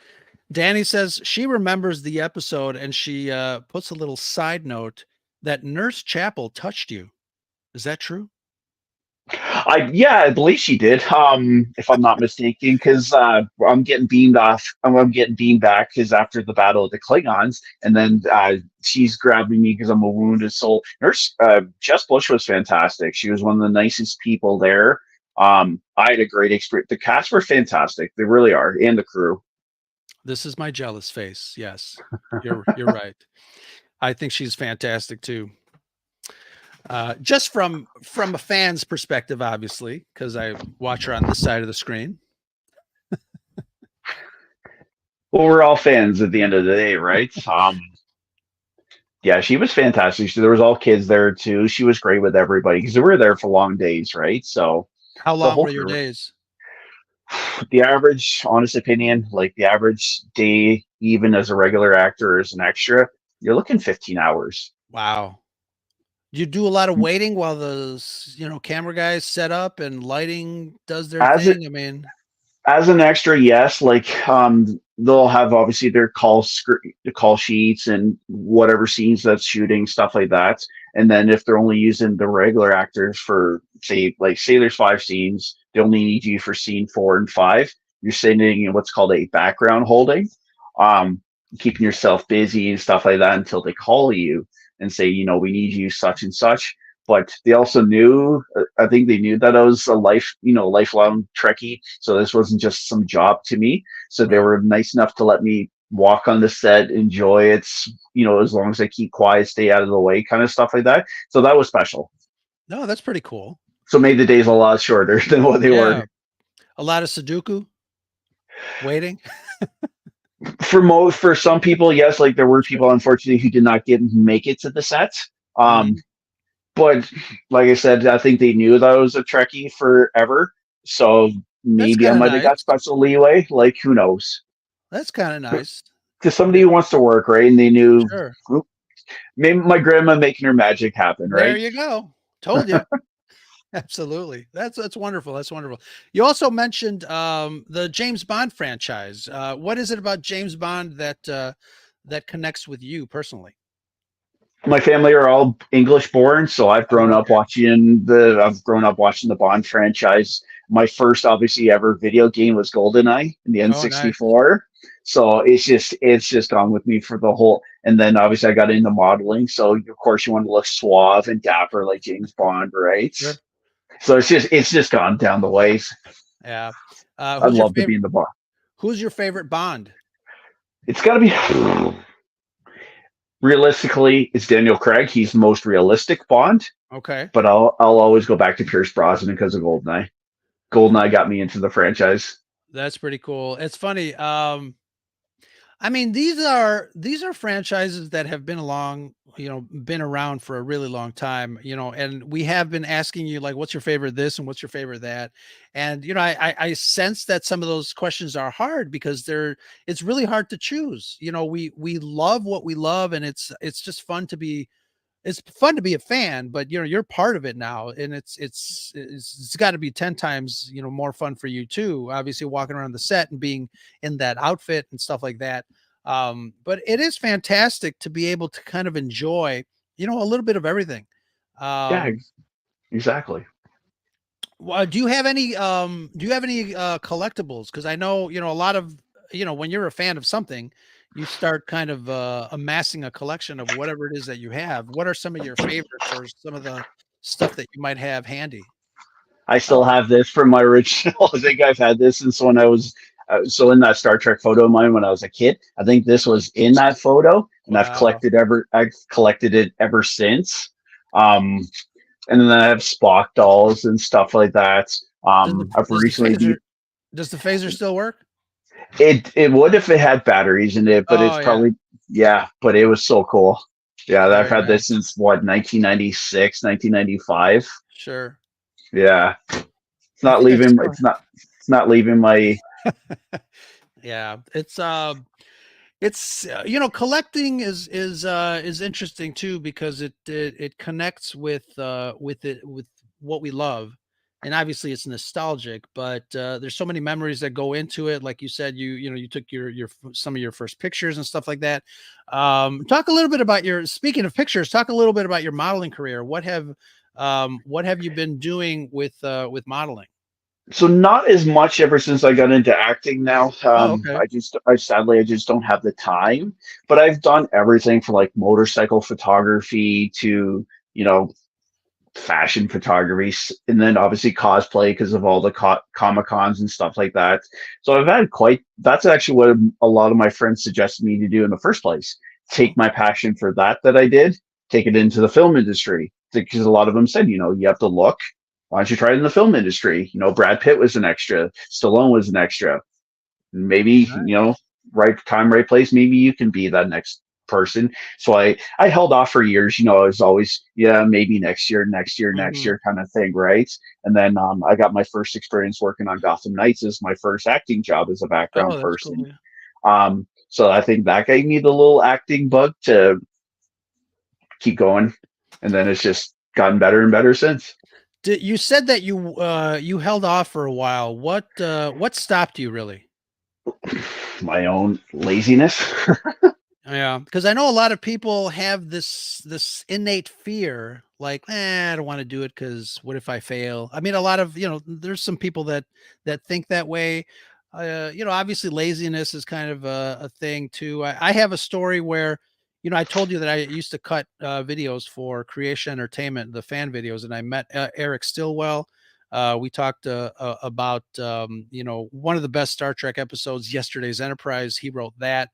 Danny says she remembers the episode and she puts a little side note that Nurse Chapel touched you. Is that true? I believe she did. If I'm not mistaken, because I'm getting beamed off. I'm getting beamed back because after the battle of the Klingons, and then she's grabbing me because I'm a wounded soul. Nurse Jess Bush was fantastic. She was one of the nicest people there. I had a great experience. The cast were fantastic. They really are, and the crew. This is my jealous face. Yes, you're right. I think she's fantastic too. Just from a fan's perspective, obviously, because I watch her on this side of the screen. Well, we're all fans at the end of the day, right? Yeah, she was fantastic. There was all kids there too. She was great with everybody because we were there for long days, right? So How the long whole were your crew, days? the average, honest opinion, like the average day, even as a regular actor or as an extra, you're looking 15 hours. Wow. You do a lot of waiting while the camera guys set up and lighting does their As it thing. I mean, as an extra, yes, like they'll have obviously their the call sheets and whatever scenes that's shooting, stuff like that. And then if they're only using the regular actors for say there's 5 scenes, they only need you for scene 4 and 5. You're sitting in what's called a background holding, um, keeping yourself busy and stuff like that until they call you and say, we need you such and such. But they also knew, I think they knew that I was a lifelong Trekkie. So this wasn't just some job to me. So they right. were nice enough to let me walk on the set, enjoy it, as long as I keep quiet, stay out of the way, kind of stuff like that. So that was special. No, that's pretty cool. So it made the days a lot shorter than what they were. A lot of Sudoku waiting. For some people, yes, like there were people unfortunately who did not make it to the set. But like I said, I think they knew that I was a Trekkie forever. So maybe I might have got special leeway. Like, who knows? That's kind of nice. To somebody who wants to work, right? And they knew, Sure. Maybe my grandma making her magic happen, right? There you go. Told you. Absolutely. That's wonderful. That's wonderful. You also mentioned the James Bond franchise. What is it about James Bond that connects with you personally? My family are all English born, so I've grown up watching the Bond franchise. My first obviously ever video game was GoldenEye in the N64. Nice. So it's just gone with me for the whole. And then obviously I got into modeling, so of course you want to look suave and dapper like James Bond, right? Sure. So it's just gone down the ways. Yeah. I'd love to be in the Bond. Who's your favorite Bond? It's got to be. Realistically, it's Daniel Craig. He's the most realistic Bond. Okay. But I'll always go back to Pierce Brosnan because of GoldenEye. GoldenEye got me into the franchise. That's pretty cool. It's funny. I mean, these are franchises that have been been around for a really long time, and we have been asking you like, what's your favorite this and what's your favorite that? And, I sense that some of those questions are hard because it's really hard to choose. We love what we love, and it's just fun to be a fan, but you're part of it now, and it's got to be 10 times more fun for you too, obviously walking around the set and being in that outfit and stuff like that. But it is fantastic to be able to kind of enjoy a little bit of everything. Yeah, exactly. Do you have any collectibles? Because I know a lot of when you're a fan of something, you start kind of amassing a collection of whatever it is that you have. What are some of your favorites or some of the stuff that you might have handy? I still have this from my original. I think I've had this since when I was so in that Star Trek photo of mine when I was a kid. I think this was in that photo, and I've collected it ever since. And then I have Spock dolls and stuff like that. I've recently. Does the phaser still work? It would if it had batteries in it, but it's probably but it was so cool. Yeah, I've Very had nice. this since what, 1996, 1995. Sure. Yeah, it's I not think I leaving. still. It's not leaving my. Yeah, it's collecting is interesting too because it connects with what we love, and obviously it's nostalgic, but there's so many memories that go into it. Like you said, you took some of your first pictures and stuff like that. Talk a little bit about your speaking of pictures. Talk a little bit about your modeling career. What have you been doing with modeling? So not as much ever since I got into acting now. Oh, okay. I sadly I just don't have the time. But I've done everything from like motorcycle photography to you know fashion photography, and then obviously cosplay because of all the comic cons and stuff like that. So I've had quite. That's actually what a lot of my friends suggested me to do in the first place. Take my passion for that I did, take it into the film industry because a lot of them said, you have to look. Why don't you try it in the film industry? Brad Pitt was an extra, Stallone was an extra. Maybe, right time, right place. Maybe you can be that next person. So I held off for years. I was always, yeah, maybe next year, next year, next Mhm. year kind of thing, right? And then I got my first experience working on Gotham Knights as my first acting job as a background Oh, that's cool. person. Yeah. So I think that gave me the little acting bug to keep going, and then it's just gotten better and better since. You said that you held off for a while. What stopped you really? My own laziness. Yeah, because I know a lot of people have this innate fear, like, I don't want to do it because what if I fail? I mean, a lot of there's some people that think that way. Obviously, laziness is kind of a thing too. I have a story where, I told you that I used to cut videos for Creation Entertainment, the fan videos, and I met Eric Stillwell. We talked about one of the best Star Trek episodes, Yesterday's Enterprise. He wrote that,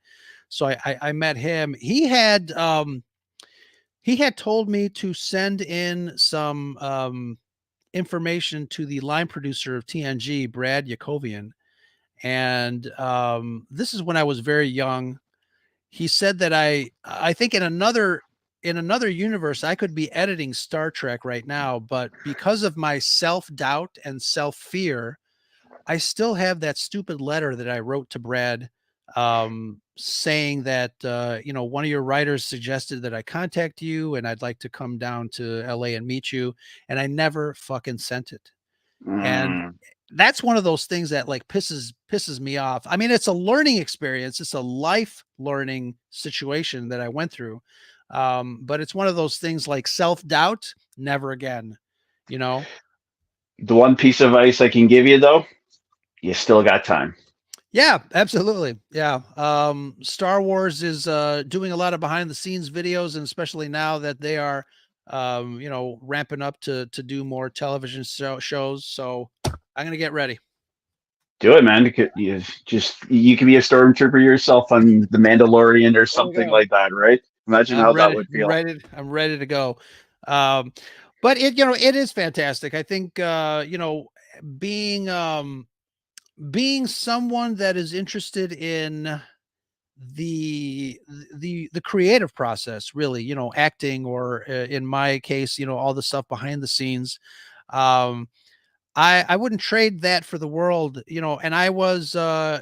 so I met him. He had told me to send in some information to the line producer of TNG, Brad Yakovian, and this is when I was very young. He said that I think in another universe I could be editing Star Trek right now, but because of my self-doubt and self-fear, I still have that stupid letter that I wrote to Brad, saying that, one of your writers suggested that I contact you and I'd like to come down to LA and meet you. And I never fucking sent it. And Mm. that's one of those things that like pisses me off. I mean, it's a learning experience. It's a life learning situation that I went through. But it's one of those things like self-doubt, never again, you know? The one piece of advice I can give you though, you still got time. Yeah, absolutely. Yeah. Star Wars is doing a lot of behind the scenes videos, and especially now that they are ramping up to do more television shows. So I'm gonna get ready. Do it, man. You can be a stormtrooper yourself on The Mandalorian or There you something go. like that, right? Imagine I'm how that ready. would I'm feel. ready. I'm ready to go. Um, but it is fantastic. I think being being someone that is interested in the the creative process, really, acting, or in my case, all the stuff behind the scenes. um I wouldn't trade that for the world. And I was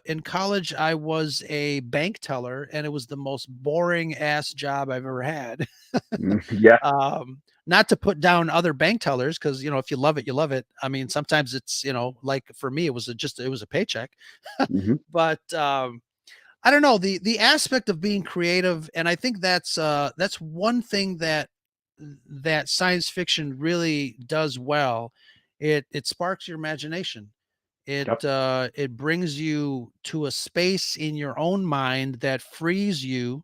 in college, I was a bank teller, and it was the most boring ass job I've ever had. Yeah. Not to put down other bank tellers, because if you love it, you love it. I mean, sometimes it's, like for me, it was a paycheck. Hmm. But I don't know, the aspect of being creative, and I think that's one thing that science fiction really does well. It sparks your imagination. Yep. It brings you to a space in your own mind that frees you,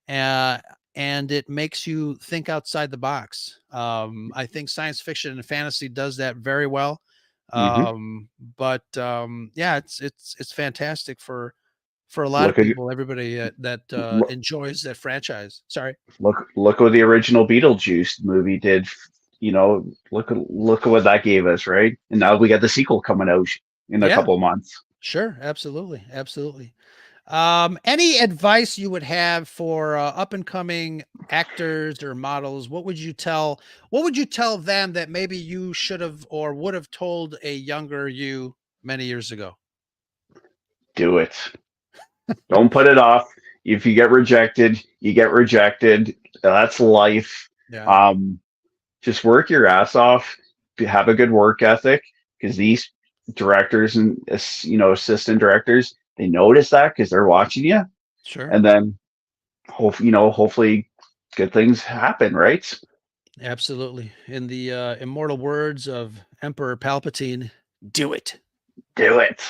uh, and it makes you think outside the box. I think science fiction and fantasy does that very well. Hmm. But yeah, it's fantastic for a lot of Look at people, everybody that look enjoys that franchise. Sorry. look what the original Beetlejuice movie did. Look at what that gave us, right? And now we got the sequel coming out in a Yeah, couple of months. sure, absolutely, absolutely. Any advice you would have for up and coming actors or models? What would you tell them that maybe you should have or would have told a younger you many years ago? Do it. Don't put it off. If you get rejected, you get rejected. That's life. Yeah, Um, just work your ass off. Have a good work ethic, because these directors and assistant directors, they notice that because they're watching you, sure. and then hopefully good things happen, right? Absolutely. In the immortal words of Emperor Palpatine, do it. Do it.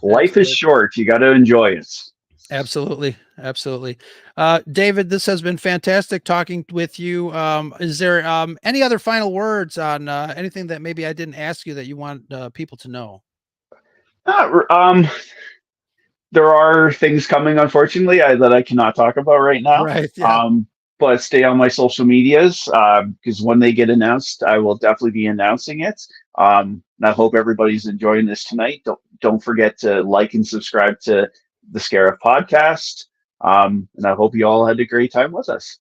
Life is Absolutely. short. You got to enjoy it. Absolutely. Absolutely. David, this has been fantastic talking with you. Is there any other final words on anything that maybe I didn't ask you that you want people to know? There are things coming, unfortunately, that I cannot talk about right now. Right. Yeah. But stay on my social medias, because when they get announced, I will definitely be announcing it. And I hope everybody's enjoying this tonight. Don't forget to like and subscribe to the Scarif podcast. And I hope you all had a great time with us.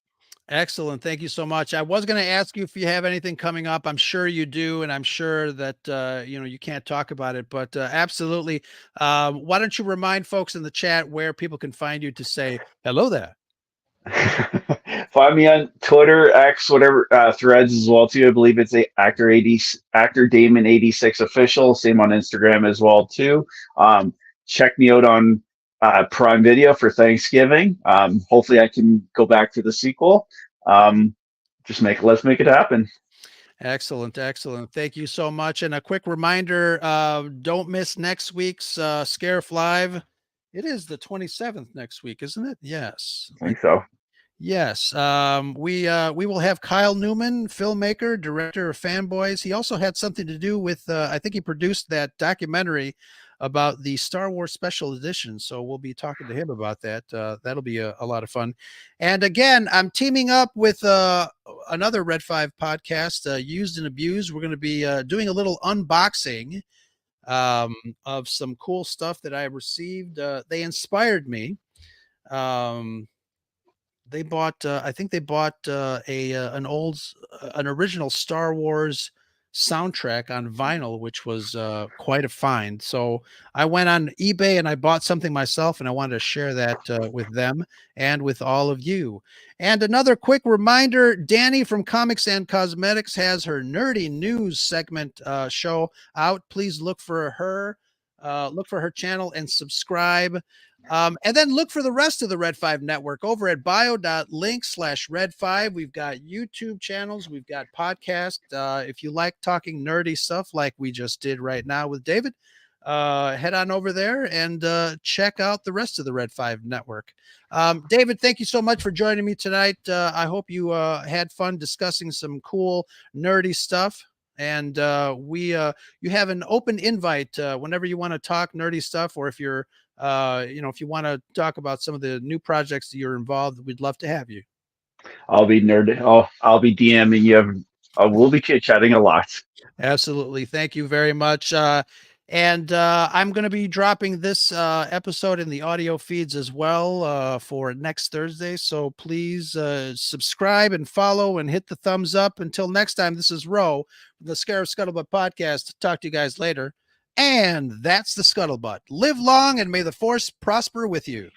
Excellent. Thank you so much. I was going to ask you if you have anything coming up. I'm sure you do, and I'm sure that you can't talk about it, but absolutely. Why don't you remind folks in the chat where people can find you to say hello there? Find me on Twitter, X, whatever, Threads as well too. I believe it's actor Damon 86 official. Same on Instagram as well too. Check me out on Prime Video for Thanksgiving. Hopefully, I can go back for the sequel. Let's make it happen. Excellent. Excellent. Thank you so much. And a quick reminder, don't miss next week's Scarif Live. It is the 27th next week, isn't it? Yes. I think so. Yes. We will have Kyle Newman, filmmaker, director of Fanboys. He also had something to do with, I think he produced that documentary about the Star Wars Special Edition. So we'll be talking to him about that. That'll be a lot of fun. And again, I'm teaming up with another Red 5 podcast, Used and Abused. We're going to be doing a little unboxing of some cool stuff that I received. They inspired me. They bought, I think they bought an original Star Wars soundtrack on vinyl, which was quite a find. So I went on eBay and I bought something myself, and I wanted to share that with them and with all of you. And another quick reminder, Danny from Comics and Cosmetics has her nerdy news segment show out. Please look for her channel and subscribe. And then look for the rest of the Red 5 network over at bio.link/Red5. We've got YouTube channels. We've got podcasts. If you like talking nerdy stuff like we just did right now with David, head on over there and check out the rest of the Red 5 network. David, thank you so much for joining me tonight. I hope you had fun discussing some cool nerdy stuff. And you have an open invite whenever you want to talk nerdy stuff, or if you're if you want to talk about some of the new projects that you're involved, we'd love to have you. I'll be DMing you. We'll be chit-chatting a lot. Absolutely. Thank you very much. And I'm going to be dropping this episode in the audio feeds as well for next Thursday. So please subscribe and follow and hit the thumbs up. Until next time, this is Ro from the Scarif Scuttlebutt podcast. Talk to you guys later. And that's the Scuttlebutt. Live long and may the force prosper with you.